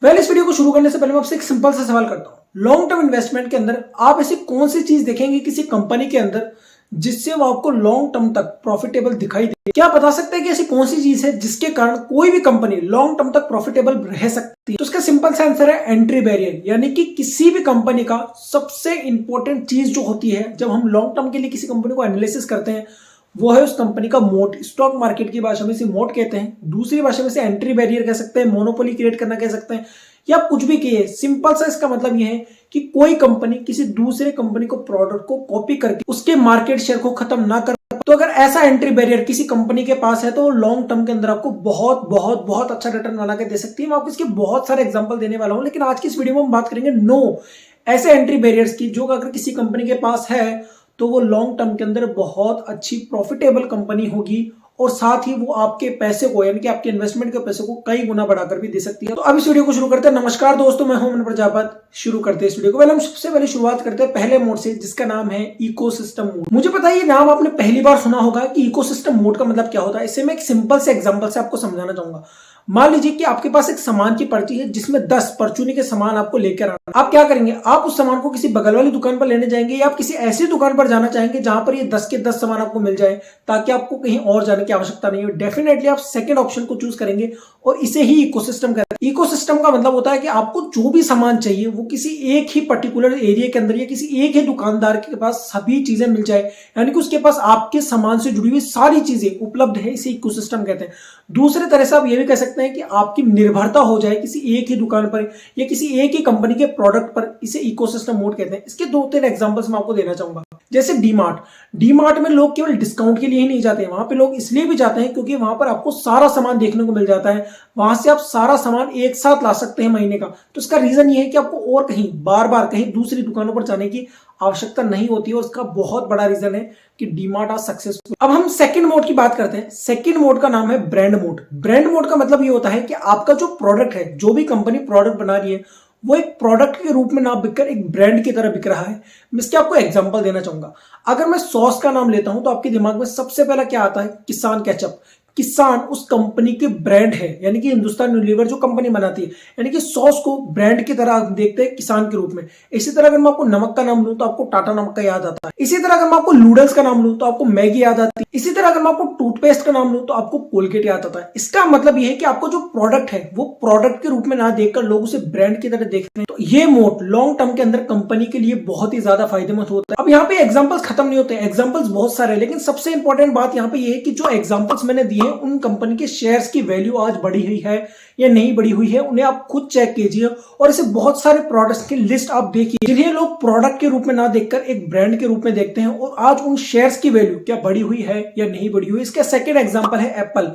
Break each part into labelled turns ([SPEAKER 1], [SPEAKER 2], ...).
[SPEAKER 1] इस वीडियो को शुरू करने से पहले मैं आपसे एक सिंपल सा सवाल करता हूं। लॉन्ग टर्म इन्वेस्टमेंट के अंदर आप ऐसी कौन सी चीज देखेंगे किसी कंपनी के अंदर जिससे वो आपको लॉन्ग टर्म तक प्रॉफिटेबल दिखाई दे? क्या आप बता सकते हैं कि ऐसी कौन सी चीज है जिसके कारण कोई भी कंपनी लॉन्ग टर्म तक प्रॉफिटेबल रह सकती है? तो उसका सिंपल सा आंसर है एंट्री बैरियर। यानी कि किसी भी कंपनी का सबसे इंपॉर्टेंट चीज जो होती है जब हम लॉन्ग टर्म के लिए किसी कंपनी को एनालिसिस करते हैं वो है उस कंपनी का मोट। स्टॉक मार्केट की भाषा में इसे मोट कहते हैं, दूसरी भाषा में इसे एंट्री बैरियर कह सकते हैं, मोनोपोली क्रिएट करना कह सकते हैं, या कुछ भी कहिए। सिंपल सा इसका मतलब यह है कि कोई कंपनी किसी दूसरे कंपनी को प्रोडक्ट को कॉपी करके उसके मार्केट शेयर को खत्म ना कर। तो अगर ऐसा एंट्री बैरियर किसी कंपनी के पास है तो लॉन्ग टर्म के अंदर आपको बहुत बहुत बहुत अच्छा रिटर्न बना के दे सकती है। मैं आपको इसके बहुत सारे एग्जांपल देने वाला हूं, लेकिन आज की इस वीडियो में हम बात करेंगे ऐसे एंट्री बैरियर्स की जो अगर किसी कंपनी के पास है तो वो लॉन्ग टर्म के अंदर बहुत अच्छी प्रॉफिटेबल कंपनी होगी और साथ ही वो आपके पैसे को यानी कि आपके इन्वेस्टमेंट के पैसे को कई गुना बढ़ाकर भी दे सकती है। तो अब इस वीडियो को शुरू करते हैं। नमस्कार दोस्तों, मैं हूं अमन प्रजापति। शुरू करते हैं इस वीडियो को। हम सबसे पहले शुरुआत करते हैं पहले मोड से, जिसका नाम है इकोसिस्टम मोड। मुझे पता है ये नाम आपने पहली बार सुना होगा कि इकोसिस्टम मोड का मतलब क्या होता है। इसे मैं एक सिंपल से एग्जांपल से आपको समझाना चाहूंगा। मान लीजिए कि आपके पास एक सामान की पर्ची है जिसमें 10 परचूनी के सामान आपको लेकर आना। आप क्या करेंगे? आप उस सामान को किसी बगल वाली दुकान पर लेने जाएंगे या आप किसी ऐसी दुकान पर जाना चाहेंगे जहां पर ये 10 के 10 सामान आपको मिल जाए ताकि आपको कहीं और जाने की आवश्यकता नहीं हो। डेफिनेटली आप सेकंड ऑप्शन को चूज करेंगे और इसे ही इकोसिस्टम कहते हैं। इकोसिस्टम का मतलब होता है कि आपको जो भी सामान चाहिए वो किसी एक ही पर्टिकुलर एरिया के अंदर या किसी एक ही दुकानदार के पास सभी चीजें मिल जाए, यानी कि उसके पास आपके सामान से जुड़ी हुई सारी चीजें उपलब्ध है। इसे इकोसिस्टम कहते हैं। दूसरे तरह से आप ये भी कह सकते हैं कि आपकी निर्भरता हो जाए किसी एक ही दुकान पर या किसी एक ही कंपनी के प्रोडक्ट पर। इसे इकोसिस्टम मोड कहते हैं। इसके 2-3 एग्जांपल्स मैं आपको देना चाहूंगा। जैसे डीमार्ट में लोग केवल डिस्काउंट के लिए ही नहीं जाते हैं, वहां पे लोग इसलिए भी जाते हैं क्योंकि वहां पर आपको सारा सामान देखने को मिल जाता है। वहां से आप सारा सामान एक साथ ला सकते हैं महीने का। तो इसका रीजन ये है कि आपको और कहीं बार बार कहीं दूसरी दुकानों पर जाने की आवश्यकता नहीं होती है और उसका बहुत बड़ा रीजन है कि डीमार्ट आज सक्सेसफुल। अब हम सेकंड मोड की बात करते हैं। सेकंड मोड का नाम है ब्रांड मोड। ब्रांड मोड का मतलब ये होता है कि आपका जो प्रोडक्ट है, जो भी कंपनी प्रोडक्ट बना रही है, वो एक प्रोडक्ट के रूप में ना बिककर एक ब्रांड की तरह बिक रहा है। मैं इसके आपको एग्जांपल देना चाहूंगा। अगर मैं सॉस का नाम लेता हूं तो आपके दिमाग में सबसे पहला क्या आता है? किसान केचप। किसान उस कंपनी के ब्रांड है, यानी कि हिंदुस्तान यूनिलीवर जो कंपनी बनाती है, यानी कि सॉस को ब्रांड की तरह देखते हैं किसान के रूप में। इसी तरह अगर मैं आपको नमक का नाम लूं तो आपको टाटा नमक का याद आता है। इसी तरह अगर मैं आपको नूडल्स का नाम लूं तो आपको मैगी याद आती है। इसी तरह अगर मैं आपको टूथपेस्ट का नाम लूं तो आपको कोलगेट याद आता है। इसका मतलब यह है कि आपको जो प्रोडक्ट है वो प्रोडक्ट के रूप में ना देखकर लोग उसे ब्रांड की तरह देखते हैं। तो ये मोड लॉन्ग टर्म के अंदर कंपनी के लिए बहुत ही ज्यादा फायदेमंद होता है। अब यहाँ पे एग्जांपल्स खत्म नहीं होते, एग्जांपल्स बहुत सारे हैं, लेकिन सबसे इंपॉर्टेंट बात यहाँ पे ये है कि जो एग्जांपल्स मैंने दिए उन कंपनी के शेयर्स की वैल्यू आज बढ़ी हुई है या नहीं बढ़ी हुई है, उन्हें आप खुद चेक कीजिए और ऐसे बहुत सारे प्रोडक्ट्स की लिस्ट आप देखिए जिन्हें लोग प्रोडक्ट के रूप में ना देखकर एक ब्रांड के रूप में देखते हैं और आज उन शेयर्स की वैल्यू क्या बढ़ी हुई है या नहीं बढ़ी हुई। इसका सेकंड एग्जांपल है एप्पल।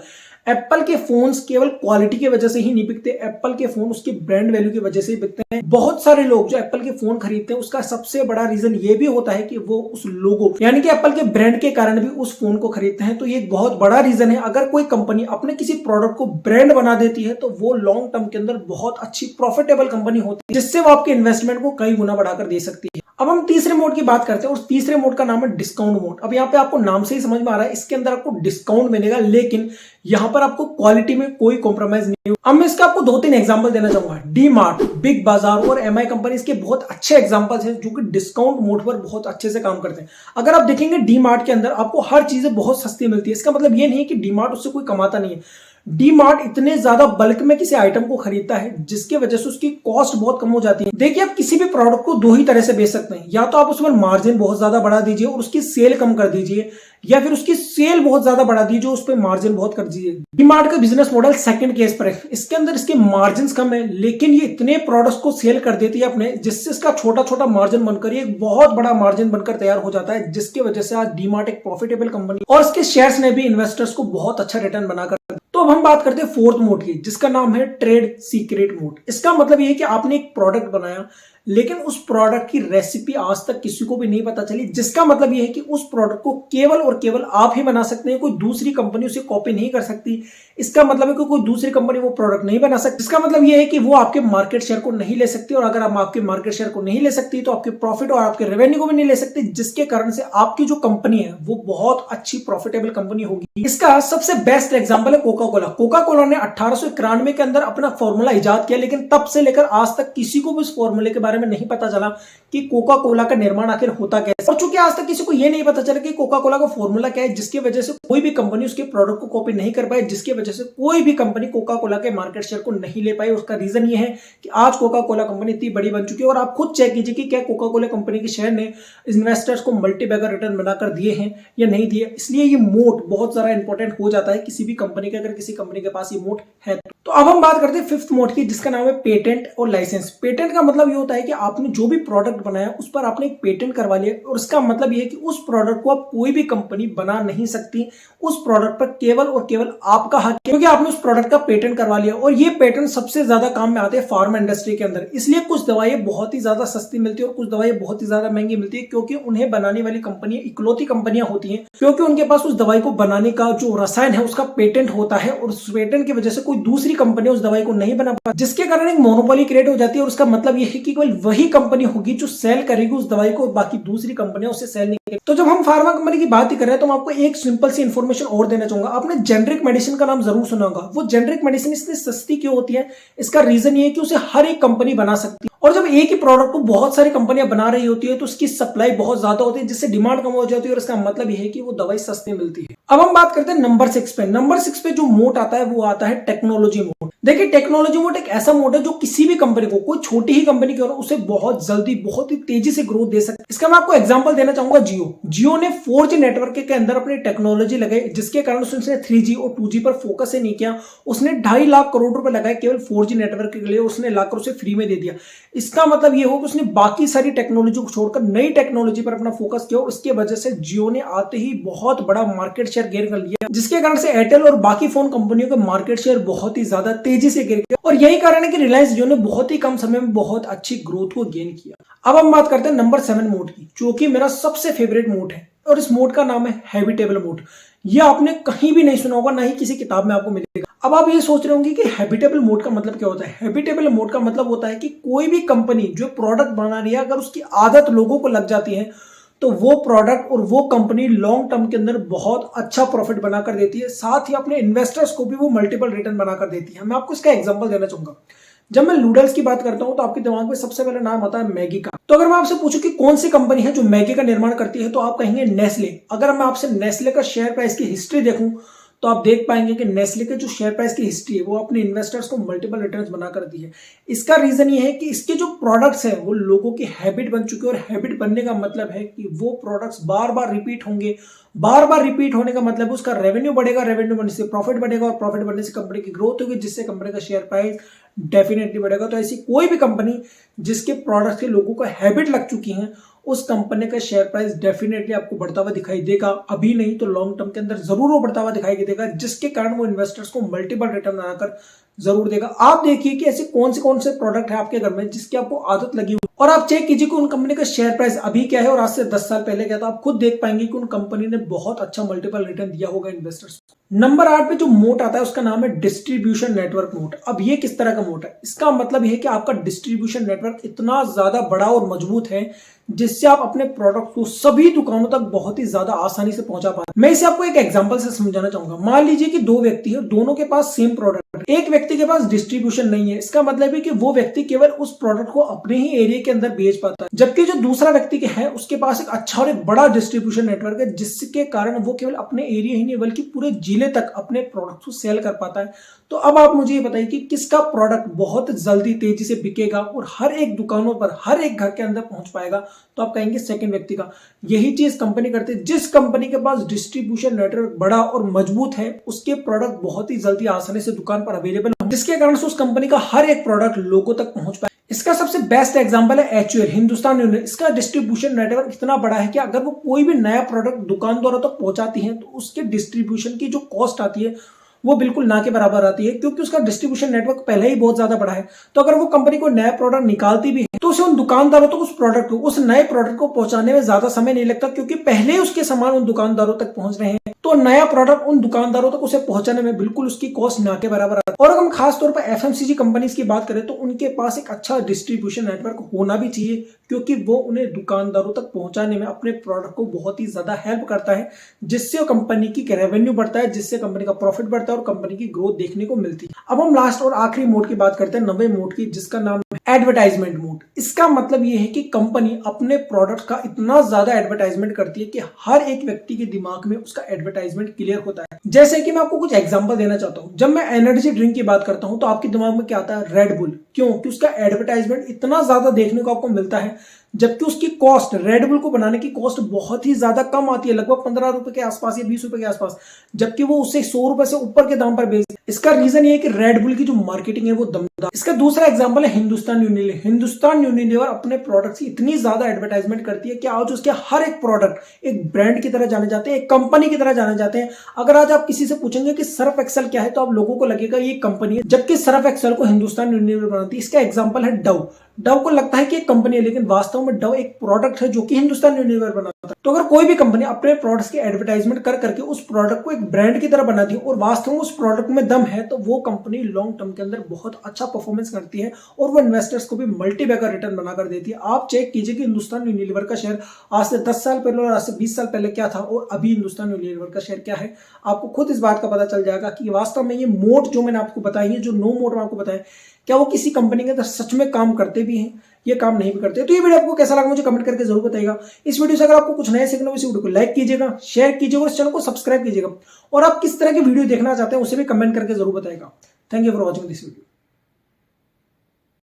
[SPEAKER 1] एप्पल के फोन्स केवल क्वालिटी की वजह से ही नहीं बिकते, एप्पल के फोन उसकी ब्रांड वैल्यू की वजह से ही बिकते हैं। बहुत सारे लोग जो एप्पल के फोन खरीदते हैं उसका सबसे बड़ा रीजन ये भी होता है कि वो उस लोगो यानी कि एप्पल के ब्रांड के कारण भी उस फोन को खरीदते हैं। तो ये एक बहुत बड़ा रीजन है। अगर कोई कंपनी अपने किसी प्रोडक्ट को ब्रांड बना देती है तो वो लॉन्ग टर्म के अंदर बहुत अच्छी प्रॉफिटेबल कंपनी होती है जिससे वो आपके इन्वेस्टमेंट को कई गुना बढ़ाकर दे सकती है। अब हम तीसरे मोड की बात करते हैं और तीसरे मोड का नाम है डिस्काउंट मोड। अब यहाँ पे आपको नाम से ही समझ में आ रहा है इसके अंदर आपको डिस्काउंट मिलेगा, लेकिन यहाँ पर आपको क्वालिटी में कोई कॉम्प्रोमाइज नहीं हो। अब मैं इसका आपको 2-3 एग्जांपल देना चाहूंगा। डी मार्ट, बिग बाजार और एमआई कंपनी इसके बहुत अच्छे एग्जांपल्स हैं जो कि डिस्काउंट मोड पर बहुत अच्छे से काम करते हैं। अगर आप देखेंगे डी मार्ट के अंदर आपको हर चीजें बहुत सस्ती मिलती है। इसका मतलब ये नहीं है कि डी मार्ट उससे कोई कमाता नहीं है। डी मार्ट इतने ज्यादा बल्क में किसी आइटम को खरीदता है जिसकी वजह से उसकी कॉस्ट बहुत कम हो जाती है। देखिए, आप किसी भी प्रोडक्ट को 2 ही तरह से बेच सकते हैं। या तो आप उसमें मार्जिन बहुत ज्यादा बढ़ा दीजिए और उसकी सेल कम कर दीजिए, या फिर उसकी सेल बहुत ज्यादा बढ़ा दीजिए उस पर मार्जिन बहुत कर दीजिए। डीमार्ट का बिजनेस मॉडल सेकंड केस पर है। इसके अंदर इसके मार्जिन कम है, लेकिन ये इतने प्रोडक्ट्स को सेल कर देती है अपने, जिससे इसका छोटा छोटा मार्जिन बनकर एक बहुत बड़ा मार्जिन बनकर तैयार हो जाता है, जिसकी वजह से आज डीमार्ट एक प्रॉफिटेबल कंपनी और इसके शेयर्स ने भी इन्वेस्टर्स को बहुत अच्छा रिटर्न बनाकर। तो अब हम बात करते हैं फोर्थ मोड की, जिसका नाम है ट्रेड सीक्रेट मोड। इसका मतलब ये है कि आपने एक प्रोडक्ट बनाया लेकिन उस प्रोडक्ट की रेसिपी आज तक किसी को भी नहीं पता चली, जिसका मतलब यह है कि उस प्रोडक्ट को केवल और केवल आप ही बना सकते हैं, कोई दूसरी कंपनी उसे कॉपी नहीं कर सकती। इसका मतलब है कि कोई दूसरी कंपनी वो प्रोडक्ट नहीं बना सकती। इसका मतलब यह है कि वो आपके मार्केट शेयर को नहीं ले सकती, और अगर आप आपके मार्केट शेयर को नहीं ले सकती तो आपके प्रॉफिट और आपके रेवेन्यू को भी नहीं ले सकती, जिसके कारण से आपकी जो कंपनी है वो बहुत अच्छी प्रॉफिटेबल कंपनी होगी। इसका सबसे बेस्ट एग्जांपल है कोका कोका कोला ने 1891 के अंदर अपना फॉर्मूला इजाद किया, लेकिन तब से लेकर आज तक किसी को भी उस फॉर्मूले के बारे में नहीं पता चला कि कोका कोला का निर्माण आखिर होता कैसे। और चूंकि आज तक किसी को यह नहीं पता चला कि कोका कोला का फॉर्मूला क्या है, जिसकी वजह से कोई भी कंपनी उसके प्रोडक्ट को कॉपी नहीं कर पाई, जिसकी वजह से कोई भी कंपनी कोका कोला के मार्केट शेयर को नहीं ले पाई। उसका रीजन ये है कि आज कोका कोला कंपनी इतनी बड़ी बन चुकी है। और आप खुद चेक कीजिए कि क्या कोका कोला कंपनी के शेयर ने इन्वेस्टर्स को मल्टी बैगर रिटर्न बनाकर दिए हैं या नहीं दिए। इसलिए ये मोट बहुत ज्यादा इंपॉर्टेंट हो जाता है किसी भी कंपनी के, अगर किसी कंपनी के पास ये मोट है। तो अब हम बात करते हैं फिफ्थ मोड की, जिसका नाम है पेटेंट और लाइसेंस। पेटेंट का मतलब ये होता है कि आपने जो भी प्रोडक्ट बनाया उस पर आपने एक पेटेंट करवा लिया, और उसका मतलब ये है कि उस प्रोडक्ट को अब कोई भी कंपनी बना नहीं सकती। उस प्रोडक्ट पर केवल और केवल आपका हक है, क्योंकि आपने उस प्रोडक्ट का पेटेंट करवा लिया। और ये पेटेंट सबसे ज्यादा काम में आते हैं फार्मा इंडस्ट्री के अंदर। इसलिए कुछ दवाइयां बहुत ही ज्यादा सस्ती मिलती है और कुछ दवाइयां बहुत ही ज्यादा महंगी मिलती है, क्योंकि उन्हें बनाने वाली कंपनियां इकलौती कंपनियां होती हैं, क्योंकि उनके पास उस दवाई को बनाने का जो रसायन है उसका पेटेंट होता है, और उस पेटेंट की वजह से कोई दूसरी कंपनी उस दवाई को नहीं बना पा, जिसके कारण एक मोनोपोली क्रिएट हो जाती है। और उसका मतलब यह है कि केवल वही कंपनी होगी जो सेल करेगी उस दवाई को, बाकी दूसरी कंपनियां उसे सेल नहीं करेगी। तो जब हम फार्मा कंपनी की बात ही कर रहे हैं तो मैं आपको एक सिंपल सी इंफॉर्मेशन और देना चाहूंगा। आपने जेनरिक मेडिसिन का नाम जरूर सुना होगा। वो जेनरिक मेडिसिन इसलिए सस्ती क्यों होती है, इसका रीजन ये है कि उसे हर एक कंपनी बना सकती है। और जब एक ही प्रोडक्ट को बहुत सारी कंपनियां बना रही होती है तो उसकी सप्लाई बहुत ज्यादा होती है, जिससे डिमांड कम हो जाती है, और इसका मतलब यह है कि वो दवाई सस्ती मिलती है। अब हम बात करते हैं नंबर 6 पे। नंबर 6 पे जो मोड आता है वो आता है टेक्नोलॉजी मोड। देखिए, टेक्नोलॉजी मोड एक ऐसा मोड है जो किसी भी कंपनी को, कोई छोटी ही कंपनी क्यों ना, उसे बहुत जल्दी बहुत ही तेजी से ग्रोथ दे सकती है। इसका मैं आपको एग्जांपल देना चाहूंगा। जियो ने 4G नेटवर्क के अंदर अपनी टेक्नोलॉजी लगाई, जिसके कारण उसने 3G और 2G पर फोकस ही नहीं किया। उसने 2.5 लाख करोड़ रुपए लगाए केवल 4G नेटवर्क के लिए, उसने लाकर उसे फ्री में दे दिया। इसका मतलब ये हो कि उसने बाकी सारी टेक्नोलॉजी को छोड़कर नई टेक्नोलॉजी पर अपना फोकस किया, और इसके वजह से जियो ने आते ही बहुत बड़ा मार्केट शेयर गेन कर लिया, जिसके कारण से एयरटेल और बाकी फोन कंपनियों के मार्केट शेयर बहुत ही ज्यादा तेजी से गिर गया। और यही कारण है कि रिलायंस जियो ने बहुत ही कम समय में बहुत अच्छी ग्रोथ को गेन किया। अब हम बात करते हैं नंबर 7 मोड की, जो कि मेरा सबसे फेवरेट मोड है, और इस मोड का नाम है हैबिटेबल मोड। यह आपने कहीं भी नहीं सुना होगा, ना ही किसी किताब में आपको मिलेगा। अब आप ये सोच रहे होंगे कि हैबिटेबल मोड का मतलब क्या होता है। हैबिटेबल मोड का मतलब होता है कि कोई भी कंपनी जो प्रोडक्ट बना रही है, अगर उसकी आदत लोगों को लग जाती है तो वो प्रोडक्ट और वो कंपनी लॉन्ग टर्म के अंदर बहुत अच्छा प्रॉफिट बनाकर देती है, साथ ही अपने इन्वेस्टर्स को भी वो मल्टीपल रिटर्न बनाकर देती है। मैं आपको इसका एग्जांपल देना चाहूंगा। जब मैं नूडल्स की बात करता हूं तो आपके दिमाग में सबसे पहले नाम आता है मैगी का। तो अगर मैं आपसे पूछूं कि कौन सी कंपनी है जो मैगी का निर्माण करती है, तो आप कहेंगे नेस्ले। अगर मैं आपसे नेस्ले का शेयर प्राइस की हिस्ट्री देखूं तो आप देख पाएंगे कि नेस्ले के जो शेयर प्राइस की हिस्ट्री है वो अपने इन्वेस्टर्स को मल्टीपल रिटर्न्स बनाकर दी है। इसका रीजन ये है कि इसके जो प्रोडक्ट्स हैं वो लोगों की हैबिट बन चुकी है, और हैबिट बनने का मतलब है कि वो प्रोडक्ट्स बार बार रिपीट होंगे। बार बार रिपीट होने का मतलब उसका रेवेन्यू बढ़ेगा, रेवेन्यू बढ़ने से प्रॉफिट बढ़ेगा, और प्रॉफिट बढ़ने से कंपनी की ग्रोथ होगी, जिससे कंपनी का शेयर प्राइस डेफिनेटली बढ़ेगा। तो ऐसी कोई भी कंपनी जिसके प्रोडक्ट के लोगों को हैबिट लग चुकी है, उस कंपनी का शेयर प्राइस डेफिनेटली आपको बढ़ता हुआ दिखाई देगा। अभी नहीं तो लॉन्ग टर्म के अंदर जरूर वो बढ़ता हुआ दिखाई देगा, जिसके कारण वो इन्वेस्टर्स को मल्टीपल रिटर्न बनाकर जरूर देगा। आप देखिए कि ऐसे कौन से प्रोडक्ट है आपके घर में जिसकी आपको आदत लगी हुई, और आप चेक कीजिए कि उन कंपनी का शेयर प्राइस अभी क्या है और आज से 10 साल पहले क्या था। आप खुद देख पाएंगे कि उन कंपनी ने बहुत अच्छा मल्टीपल रिटर्न दिया होगा इन्वेस्टर्स को। नंबर 8 पे जो मोड आता है उसका नाम है डिस्ट्रीब्यूशन नेटवर्क मोड। अब ये किस तरह का मोड है, इसका मतलब यह है कि आपका डिस्ट्रीब्यूशन नेटवर्क इतना ज्यादा बड़ा और मजबूत है जिससे आप अपने प्रोडक्ट को सभी दुकानों तक बहुत ही ज्यादा आसानी से पहुंचा पाए। मैं इसे आपको एक एग्जांपल से समझाना चाहूंगा। मान लीजिए कि दो व्यक्ति है, दोनों के पास सेम प्रोडक्ट, एक व्यक्ति के पास डिस्ट्रीब्यूशन नहीं है। इसका मतलब है कि वो व्यक्ति केवल उस प्रोडक्ट को अपने ही एरिया के अंदर बेच पाता है, जबकि जो दूसरा व्यक्ति के है उसके पास एक अच्छा और एक बड़ा डिस्ट्रीब्यूशन नेटवर्क है, जिसके कारण वो केवल अपने एरिया ही नहीं बल्कि पूरे जिले तक अपने प्रोडक्ट को सेल कर पाता है। तो अब आप मुझे ये बताइए कि किसका प्रोडक्ट बहुत जल्दी तेजी से बिकेगा और हर एक दुकानों पर, हर एक घर के अंदर पहुंच पाएगा। तो आप कहेंगे सेकंड व्यक्ति का। यही चीज कंपनी करती है। जिस कंपनी के पास डिस्ट्रीब्यूशन नेटवर्क बड़ा और मजबूत है, उसके प्रोडक्ट बहुत ही जल्दी आसानी से दुकान पर अवेलेबल है, जिसके कारण से उस कंपनी का हर एक प्रोडक्ट लोगों तक पहुंच पाए। इसका सबसे बेस्ट एग्जांपल है एचयूएल, हिंदुस्तान यूनिलीवर। इसका डिस्ट्रीब्यूशन नेटवर्क इतना बड़ा है कि अगर वो कोई भी नया प्रोडक्ट दुकानदारों तक पहुंचाती है तो उसके डिस्ट्रीब्यूशन की जो कॉस्ट आती है वो बिल्कुल ना के बराबर आती है, क्योंकि उसका डिस्ट्रीब्यूशन नेटवर्क पहले ही बहुत ज्यादा बड़ा है। तो अगर वो कंपनी को नया प्रोडक्ट निकालती भी है तो उसे उन दुकानदारों तक उस प्रोडक्ट को, उस नए प्रोडक्ट को पहुंचाने में ज्यादा समय नहीं लगता, क्योंकि पहले ही उसके सामान उन दुकानदारों तक पहुंच रहे हैं। तो नया प्रोडक्ट उन दुकानदारों तक उसे पहुंचाने में बिल्कुल उसकी कॉस्ट ना के बराबर आता है। और अगर हम खास तौर पर एफएमसीजी कंपनीज की बात करें तो उनके पास एक अच्छा डिस्ट्रीब्यूशन नेटवर्क होना भी चाहिए, क्योंकि वो उन्हें दुकानदारों तक पहुंचाने में अपने प्रोडक्ट को बहुत ही ज्यादा हेल्प करता है, जिससे कंपनी की रेवेन्यू बढ़ता है, जिससे कंपनी का प्रॉफिट बढ़ता है और कंपनी की ग्रोथ देखने को मिलती है। अब हम लास्ट और आखिरी मोड की बात करते हैं, 90 मोड की, जिसका नाम है एडवर्टाइजमेंट मोड। इसका मतलब यह है कि कंपनी अपने प्रोडक्ट का इतना ज्यादा एडवर्टाइजमेंट करती है कि हर एक व्यक्ति के दिमाग में उसका एडवर्टाइजमेंट क्लियर होता है। जैसे कि मैं आपको कुछ एग्जांपल देना चाहता हूं। जब मैं एनर्जी ड्रिंक की बात करता हूं तो आपके दिमाग में क्या आता है? Red bull. क्यों? कि उसका एडवर्टाइजमेंट इतना ज्यादा देखने को आपको मिलता है, जबकि उसकी कॉस्ट, रेड बुल को बनाने की कॉस्ट बहुत ही ज्यादा कम आती है, लगभग 15 रुपए के आसपास या 20 रुपए के आसपास, जबकि वो उससे 100 रुपए से ऊपर के दाम पर बेचते हैं। इसका रीजन ये है कि रेड बुल की जो मार्केटिंग है वो दमदार। इसका दूसरा एग्जांपल है हिंदुस्तान यूनिलीवर। हिंदुस्तान यूनिलीवर अपने प्रोडक्ट्स की इतनी ज्यादा एडवर्टाइजमेंट करती है कि आज उसके हर एक प्रोडक्ट एक ब्रांड की तरह जाने जाते हैं, एक कंपनी की तरह जाने जाते हैं। अगर आज आप किसी से पूछेंगे कि सर्फ एक्सेल क्या है, तो आप लोगों को लगेगा ये कंपनी है, जबकि सर्फ एक्सेल को हिंदुस्तान यूनिलीवर बनाती है। इसका एग्जांपल है डव। डव को लगता है कि एक कंपनी है, लेकिन वास्तव में डव एक प्रोडक्ट है जो कि हिंदुस्तान यूनिलीवर बनाता है। तो अगर कोई भी कंपनी अपने प्रोडक्ट्स की एडवर्टाइजमेंट कर करके उस प्रोडक्ट को एक ब्रांड की तरह बनाती है और वास्तव में उस प्रोडक्ट में दम है, तो वो कंपनी लॉन्ग टर्म के अंदर बहुत अच्छा परफॉर्मेंस करती है और वो इन्वेस्टर्स को भी मल्टीबैगर रिटर्न बनाकर देती है। आप चेक कीजिए कि हिंदुस्तान यूनिलीवर का शेयर आज से 10 साल पहले और आज से 20 साल पहले क्या था और अभी हिंदुस्तान यूनिलीवर का शेयर क्या है। आपको खुद इस बात का पता चल जाएगा कि वास्तव में ये मोड जो मैंने आपको बताई है, जो 9 मोड में आपको बताया, क्या वो किसी कंपनी के अंदर सच में काम करते भी हैं, ये काम नहीं भी करते। तो ये वीडियो आपको कैसा लगा मुझे कमेंट करके जरूर बताइएगा। इस वीडियो से अगर आपको कुछ नया सीखना हो, इस वीडियो को लाइक कीजिएगा, शेयर कीजिएगा और इस चैनल को सब्सक्राइब कीजिएगा। और आप किस तरह की वीडियो देखना चाहते हैं उसे भी कमेंट करके जरूर बताइएगा। Thank you for watching this video.